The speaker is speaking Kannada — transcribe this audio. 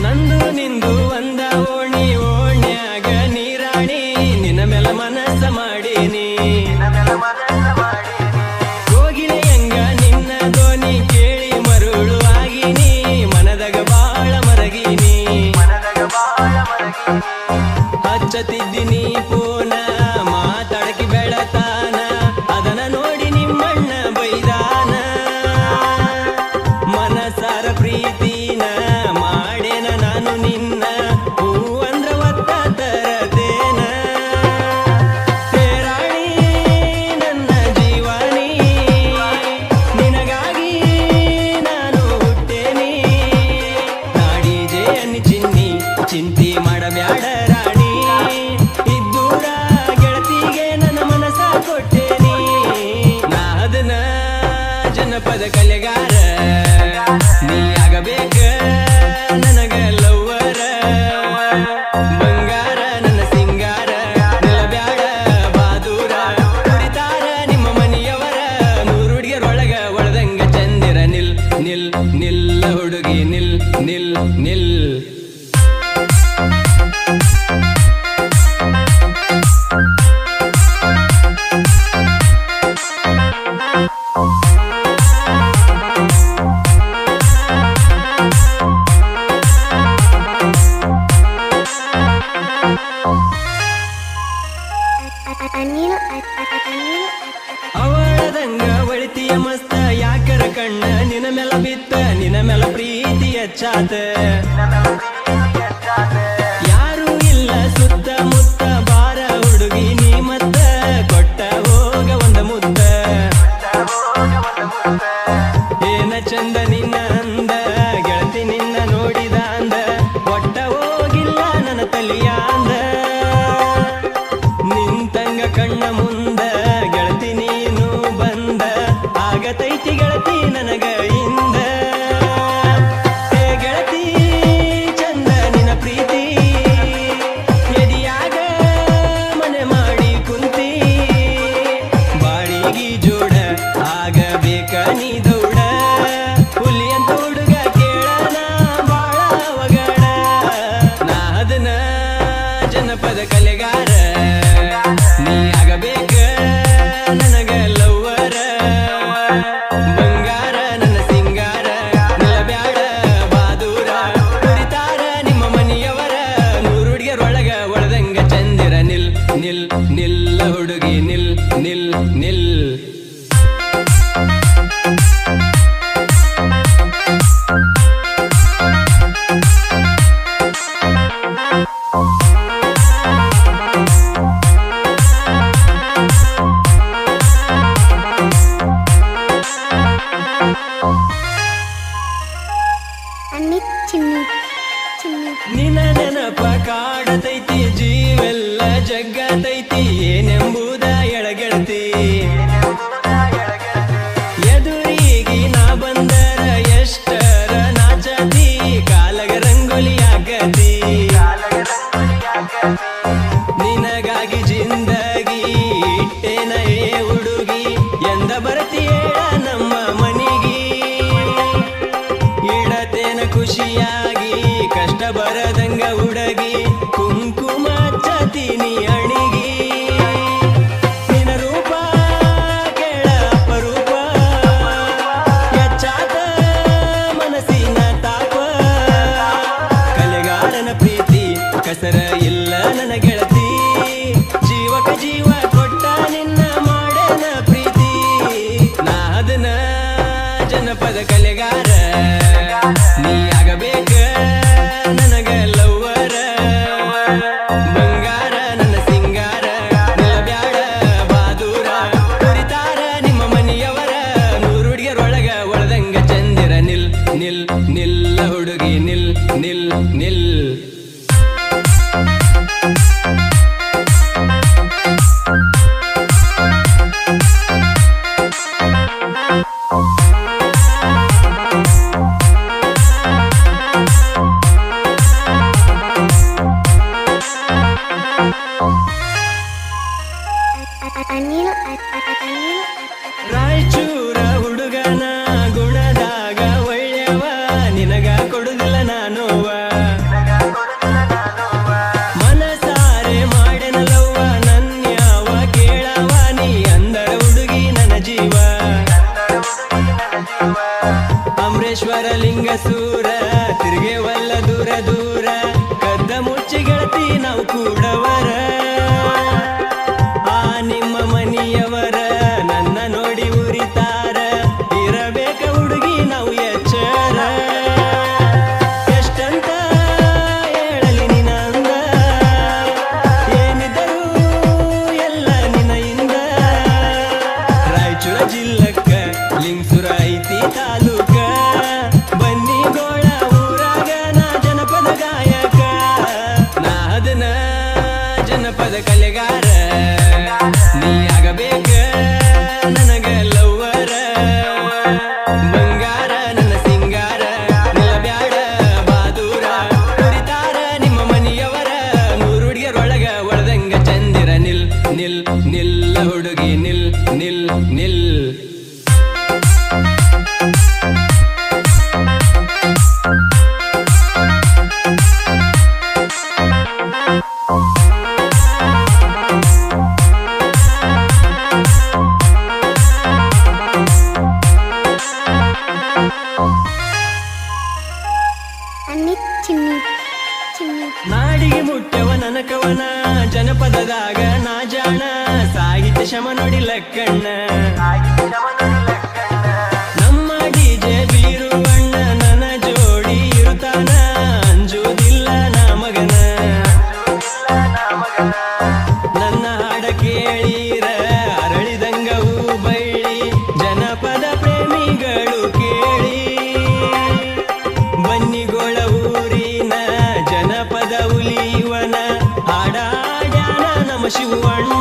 ನಂದು ನಿಂದು ಒಂದ ಓಣಿ ಓಣ್ಯಾಗ ನೀರಾಣಿ ನಿನ್ನ ಮೇಲ ಮನಸ್ಸ ಮಾಡೀನಿ ಕೋಗಿಲೆಯಂಗ ನಿನ್ನ ಧ್ವನಿ ಕೇಳಿ ಮರುಳು ಆಗಿನಿ ಮನದಾಗ ಬಾಳ ಮರಗಿನಿ ಹಚ್ಚತಿದ್ದೀನಿ ಪೂನ ಮಾತಾಡಕಿ ಬೆಳತಾನ ಅದನ್ನ ನೋಡಿ ನಿಮ್ಮಣ್ಣ ಬೈದಾನ ಮನಸಾರ ಪ್ರೀತಿನ ಮಾಡೇನ ನಾನು ನಿನ್ನ ಹೂ ಅಂದ್ರ ಒತ್ತ ತರತೇನ ರಾಣಿ ನನ್ನ ಜೀವನಿ ನಿನಗಾಗಿ ನಾನು ಹುಟ್ಟೇನಿ ನಾಡಿ ಜೇನಿ ಚಿನ್ನಿ ಚಿಂತಿ ಮಾಡಬ್ಯಾಡ ರಾಣಿ ಇದ್ದೂರ ಗೆಳತಿಗೆ ನನ್ನ ಮನಸ ಕೊಟ್ಟೇನಿ ನಾ ಅದನ್ನ ಜನಪದ ಕಲೆಗಾರ ನೀ ಆಗಬೇಕ ನನಗ ಲವ್ವರ ಬಂಗಾರ ನನ್ನ ಸಿಂಗಾರ ನಿಲ್ಲಬ್ಯಾಡ ಬಾದೂರ ಕುರಿತಾರ ನಿಮ್ಮ ಮನೆಯವರ ನೂರು ಹುಡುಗಿಯರೊಳಗ ಒಳದಂಗ ಚಂದಿರ ನಿಲ್ ನಿಲ್ ನಿಲ್ಲ ಹುಡುಗಿ ನಿಲ್ ನಿಲ್ ನಿಲ್ ಅವಳದಂಗ ಒಳಿತಿಯ ಮಸ್ತ ಯಾಕರ ಕಣ್ಣ ನಿನ ಮೇಲ ಬಿತ್ತ ನಿನ ಮೇಲ ಪ್ರೀತಿ ಹೆಚ್ಚಾತ ಯಾರು ಇಲ್ಲ ಸುತ್ತ ಮುತ್ತ ಬಾರ ಹುಡುಗಿ ನೀ ಮತ್ತ ಕೊಟ್ಟ ಹೋಗ ಒಂದ ಮುತ್ತ ಏನ ಚಂದ ನಿನ್ನ ಅಂದ ಗೆಳತಿ ನಿನ್ನ ನೋಡಿದ ಅಂದ ಒಟ್ಟ ಹೋಗಿಲ್ಲ ನನ್ನ ತಲಿಯ ಅಂದ ನಿಂತಂಗ ಕಣ್ಣ ಮುಂದ ಗೆಳತಿ ನೀನು ಬಂದ ಆಗತೈತಿ ಗೆಳತಿ ನನಗ ಇಂದ ಹೇ ಗೆಳತಿ ಚಂದ ನಿನ್ನ ಪ್ರೀತಿ ಎದಿಯಾಗ ಮನೆ ಮಾಡಿ ಕುಂತಿ ಬಾಳಿಗಿ ಜೋಡ ಆಗಬೇಕ ನೀ ದೌಡ ಹುಲಿ ಅಂತ ಹುಡುಗ ಕೇಳನ ಬಾಳ ಅವಗಡ ನಾ ಅದನ್ನ ಜನಪದ ಕಲೆಗಾರ ನೀ ಆಗಬೇಕ ನನಗ ಲವ್ವರ ಬಂಗಾರ ನನ್ನ ಸಿಂಗಾರ ನಿಲ್ಲಬ್ಯಾಡ ಬಾದೂರ ಕುರಿತಾರ ನಿಮ್ಮ ಮನೆಯವರ ನೂರು ಹುಡುಗಿಯರೊಳಗ ಒಳದಂಗ ಚಂದಿರ ನಿಲ್ ನಿಲ್ ನಿಲ್ಲ ಹುಡುಗಿ ನಿಲ್ ನಿಲ್ ನಿಲ್ ನಿನ್ನ ನೆನಪ ಕಾಡತೈತಿ ಜೀವೆಲ್ಲ ಜಗ್ಗತೈತಿ ಏನೆಂಬುದ ಎಳಗೆಳತಿ ಎದುರಿಗೆ ನಾ ಬಂದರ ಎಷ್ಟರ ನಾಚತಿ ಕಾಲಗ ರಂಗೋಲಿ ಆಗತಿ ನಿನಗಾಗಿ ಜಿಂದಗಿ ಇಟ್ಟೇನ ಏ ಹುಡುಗಿ ಎಂದ ಬರ್ತೀಯೇಳ ನಮ್ಮ ಮನಿಗಿ ಇಡತೇನ ಖುಷಿಯಾಗಿ ಕಷ್ಟ ಬರದಂಗ ಹುಡುಗಿ ಕುಂಕುಮ ಹಚ್ಚತೀನಿ ಅಣಿಗಿ ನಿನ್ನ ರೂಪ ಕೇಳ ಅಪರೂಪ ಹೆಚ್ಚಾದ ಮನಸ್ಸಿನ ತಾಪ ಕಲೆಗಾರನ ಪ್ರೀತಿ ಕಸರ ಇಲ್ಲ ನನ್ನ ಗೆಳತಿ ಜೀವಕ ಜೀವ ಕೊಟ್ಟ ನಿನ್ನ ಮಾಡೇನ ಪ್ರೀತಿ ನಾ ಅದನ್ನ ಜನಪದ ಕಲೆಗಾರ ನೀ ಆಗಬೇಕ ನನಗ ಲವ್ವರ ಬಂಗಾರ ನನ್ನ ಸಿಂಗಾರ ನಿಲ್ಲಬ್ಯಾಡ ಬಾದೂರ ಕುರಿತಾರ ನಿಮ್ಮ ಮನೆಯವರ ನೂರು ಹುಡುಗಿಯರೊಳಗ ಒಳದಂಗ ಚಂದಿರ ನಿಲ್ ನಿಲ್ ನಿಲ್ಲ ಹುಡುಗಿ ನಿಲ್ ನಿಲ್ ನಿಲ್ ರಾಯಚೂರ ಹುಡುಗನ ಗುಣದಾಗ ಒಳ್ಳೆಯವ ನಿನಗ ಕೊಡುದಿಲ್ಲ ನಾನುವ ಚಿನ್ನಿ ಚಿನ್ನಿ ನಾಡಿಗೆ ಮುಟ್ಟವ ನನಕವನ ಜನಪದದಾಗ ನಾ ಜಾಣ ಸಾಹಿತ್ಯ ಶಮ ನೋಡಿ ಲಕ್ಕಣ್ಣ ನಮ್ಮ ಡಿಜೆ ಬೀರುವಣ್ಣ ನನ್ನ ಜೋಡಿ ಇರುತ್ತಾನ ಅಂಜುವುದಿಲ್ಲ ನಾ ಮಗನ ನನ್ನ ಹಾಡ ಕೇಳೀರ ಅರಳಿದಂಗವು ಬೈಳಿ ಜನಪದ ಪ್ರೇಮಿಗಳು ಕೇಳಿ ಬನ್ನಿಗೋಳ ಊರಿನ ಜನಪದ ಉಲಿವನ ಹಾಡಾಡ್ಯಾನ ನಮ್ಮ ಶಿವಣ್ಣ